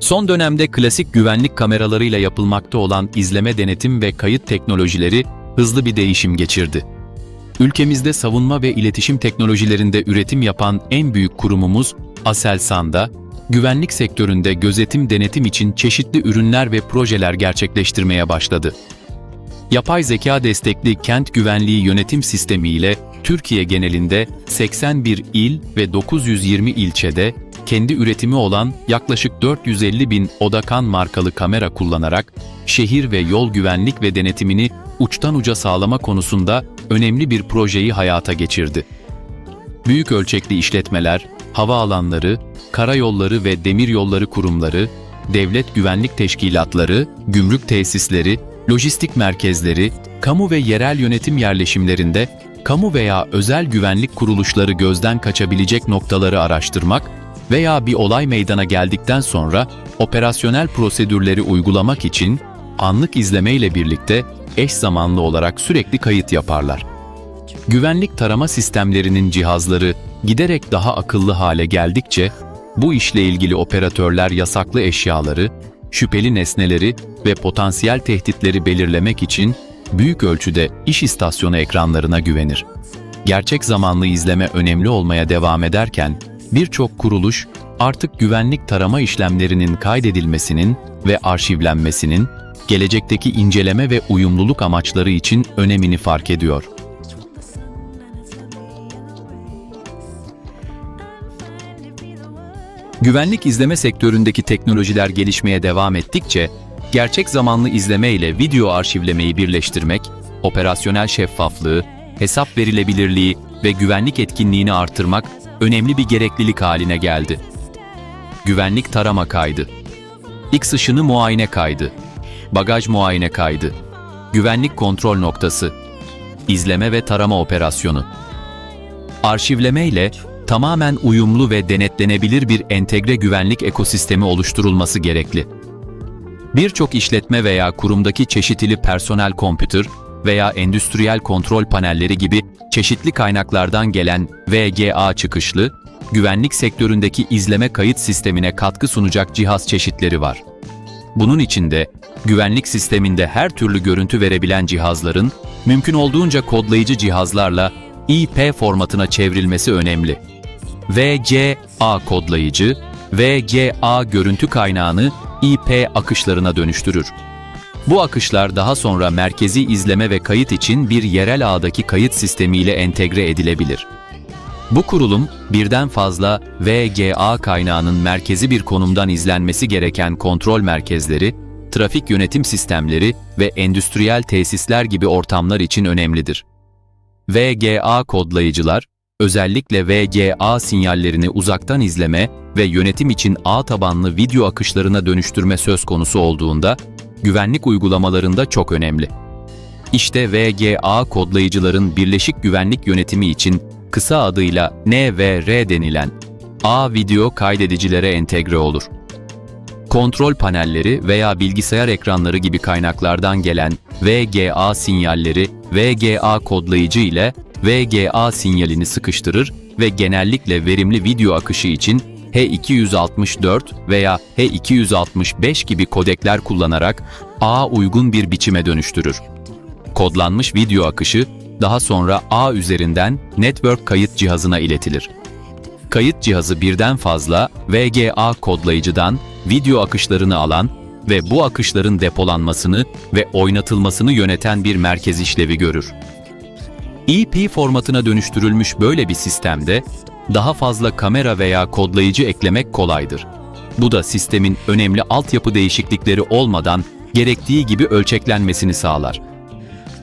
Son dönemde klasik güvenlik kameralarıyla yapılmakta olan izleme, denetim ve kayıt teknolojileri hızlı bir değişim geçirdi. Ülkemizde savunma ve iletişim teknolojilerinde üretim yapan en büyük kurumumuz Aselsan'da, güvenlik sektöründe gözetim denetim için çeşitli ürünler ve projeler gerçekleştirmeye başladı. Yapay zeka destekli kent güvenliği yönetim sistemi ile Türkiye genelinde 81 il ve 920 ilçede kendi üretimi olan yaklaşık 450.000 Odakan markalı kamera kullanarak şehir ve yol güvenlik ve denetimini uçtan uca sağlama konusunda önemli bir projeyi hayata geçirdi. Büyük ölçekli işletmeler, havaalanları, karayolları ve demiryolları kurumları, devlet güvenlik teşkilatları, gümrük tesisleri, lojistik merkezleri, kamu ve yerel yönetim yerleşimlerinde kamu veya özel güvenlik kuruluşları gözden kaçabilecek noktaları araştırmak veya bir olay meydana geldikten sonra operasyonel prosedürleri uygulamak için anlık izleme ile birlikte eş zamanlı olarak sürekli kayıt yaparlar. Güvenlik tarama sistemlerinin cihazları giderek daha akıllı hale geldikçe bu işle ilgili operatörler yasaklı eşyaları, şüpheli nesneleri ve potansiyel tehditleri belirlemek için büyük ölçüde iş istasyonu ekranlarına güvenir. Gerçek zamanlı izleme önemli olmaya devam ederken, birçok kuruluş artık güvenlik tarama işlemlerinin kaydedilmesinin ve arşivlenmesinin, gelecekteki inceleme ve uyumluluk amaçları için önemini fark ediyor. Güvenlik izleme sektöründeki teknolojiler gelişmeye devam ettikçe, gerçek zamanlı izleme ile video arşivlemeyi birleştirmek, operasyonel şeffaflığı, hesap verilebilirliği ve güvenlik etkinliğini artırmak önemli bir gereklilik haline geldi. Güvenlik tarama kaydı, X ışını muayene kaydı, bagaj muayene kaydı, güvenlik kontrol noktası, izleme ve tarama operasyonu. Arşivleme ile tamamen uyumlu ve denetlenebilir bir entegre güvenlik ekosistemi oluşturulması gerekli. Birçok işletme veya kurumdaki çeşitli personel kompütür veya endüstriyel kontrol panelleri gibi çeşitli kaynaklardan gelen VGA çıkışlı, güvenlik sektöründeki izleme kayıt sistemine katkı sunacak cihaz çeşitleri var. Bunun içinde, güvenlik sisteminde her türlü görüntü verebilen cihazların, mümkün olduğunca kodlayıcı cihazlarla IP formatına çevrilmesi önemli. VGA kodlayıcı, VGA görüntü kaynağını IP akışlarına dönüştürür. Bu akışlar daha sonra merkezi izleme ve kayıt için bir yerel ağdaki kayıt sistemiyle entegre edilebilir. Bu kurulum, birden fazla VGA kaynağının merkezi bir konumdan izlenmesi gereken kontrol merkezleri, trafik yönetim sistemleri ve endüstriyel tesisler gibi ortamlar için önemlidir. VGA kodlayıcılar, özellikle VGA sinyallerini uzaktan izleme ve yönetim için ağ tabanlı video akışlarına dönüştürme söz konusu olduğunda, güvenlik uygulamalarında çok önemli. İşte VGA kodlayıcıların birleşik güvenlik yönetimi için kısa adıyla NVR denilen ağ video kaydedicilere entegre olur. Kontrol panelleri veya bilgisayar ekranları gibi kaynaklardan gelen VGA sinyalleri VGA kodlayıcı ile VGA sinyalini sıkıştırır ve genellikle verimli video akışı için H264 veya H265 gibi kodekler kullanarak ağa uygun bir biçime dönüştürür. Kodlanmış video akışı daha sonra ağ üzerinden network kayıt cihazına iletilir. Kayıt cihazı birden fazla VGA kodlayıcıdan video akışlarını alan ve bu akışların depolanmasını ve oynatılmasını yöneten bir merkez işlevi görür. IP formatına dönüştürülmüş böyle bir sistemde daha fazla kamera veya kodlayıcı eklemek kolaydır. Bu da sistemin önemli altyapı değişiklikleri olmadan gerektiği gibi ölçeklenmesini sağlar.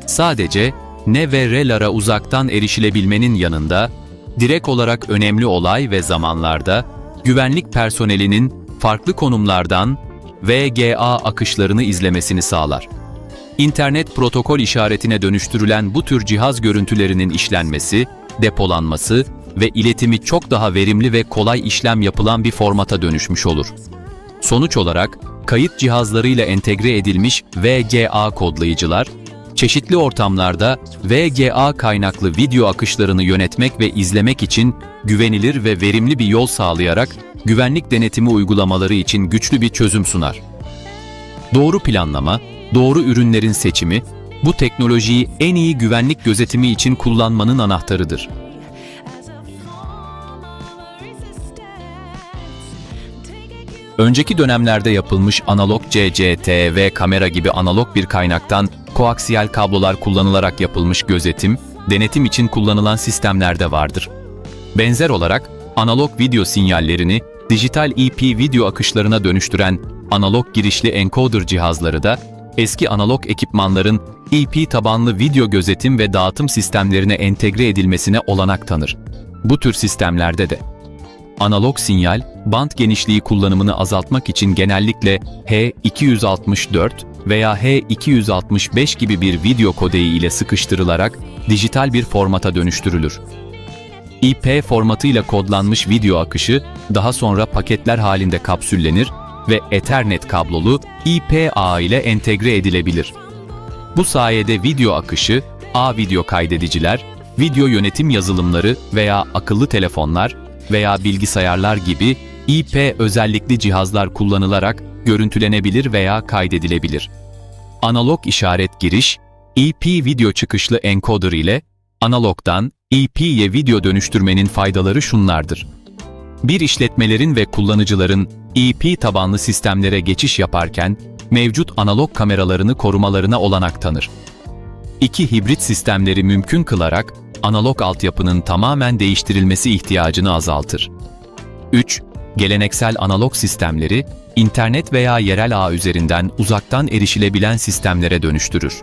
Sadece NVR'lara uzaktan erişilebilmenin yanında, direkt olarak önemli olay ve zamanlarda güvenlik personelinin farklı konumlardan VGA akışlarını izlemesini sağlar. İnternet protokol işaretine dönüştürülen bu tür cihaz görüntülerinin işlenmesi, depolanması ve iletimi çok daha verimli ve kolay işlem yapılan bir formata dönüşmüş olur. Sonuç olarak, kayıt cihazlarıyla entegre edilmiş VGA kodlayıcılar, çeşitli ortamlarda VGA kaynaklı video akışlarını yönetmek ve izlemek için güvenilir ve verimli bir yol sağlayarak güvenlik denetimi uygulamaları için güçlü bir çözüm sunar. Doğru planlama, doğru ürünlerin seçimi, bu teknolojiyi en iyi güvenlik gözetimi için kullanmanın anahtarıdır. Önceki dönemlerde yapılmış analog CCTV kamera gibi analog bir kaynaktan koaksiyel kablolar kullanılarak yapılmış gözetim, denetim için kullanılan sistemlerde vardır. Benzer olarak analog video sinyallerini dijital EP video akışlarına dönüştüren analog girişli encoder cihazları da eski analog ekipmanların EP tabanlı video gözetim ve dağıtım sistemlerine entegre edilmesine olanak tanır. Bu tür sistemlerde de analog sinyal, band genişliği kullanımını azaltmak için genellikle H264 veya H265 gibi bir video kodeği ile sıkıştırılarak dijital bir formata dönüştürülür. IP formatıyla kodlanmış video akışı daha sonra paketler halinde kapsüllenir ve Ethernet kablolu IP ağı ile entegre edilebilir. Bu sayede video akışı, ağ video kaydediciler, video yönetim yazılımları veya akıllı telefonlar veya bilgisayarlar gibi IP özellikli cihazlar kullanılarak görüntülenebilir veya kaydedilebilir. Analog işaret giriş, EP video çıkışlı encoder ile analogdan EP'ye video dönüştürmenin faydaları şunlardır. Bir işletmelerin ve kullanıcıların EP tabanlı sistemlere geçiş yaparken mevcut analog kameralarını korumalarına olanak tanır. 2. Hibrit sistemleri mümkün kılarak analog altyapının tamamen değiştirilmesi ihtiyacını azaltır. 3. Geleneksel analog sistemleri, internet veya yerel ağ üzerinden uzaktan erişilebilen sistemlere dönüştürür.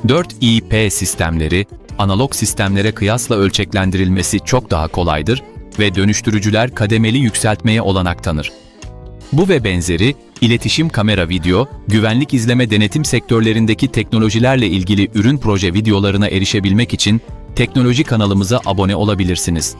4. IP sistemleri, analog sistemlere kıyasla ölçeklendirilmesi çok daha kolaydır ve dönüştürücüler kademeli yükseltmeye olanak tanır. Bu ve benzeri, iletişim, kamera, video, güvenlik, izleme, denetim sektörlerindeki teknolojilerle ilgili ürün proje videolarına erişebilmek için teknoloji kanalımıza abone olabilirsiniz.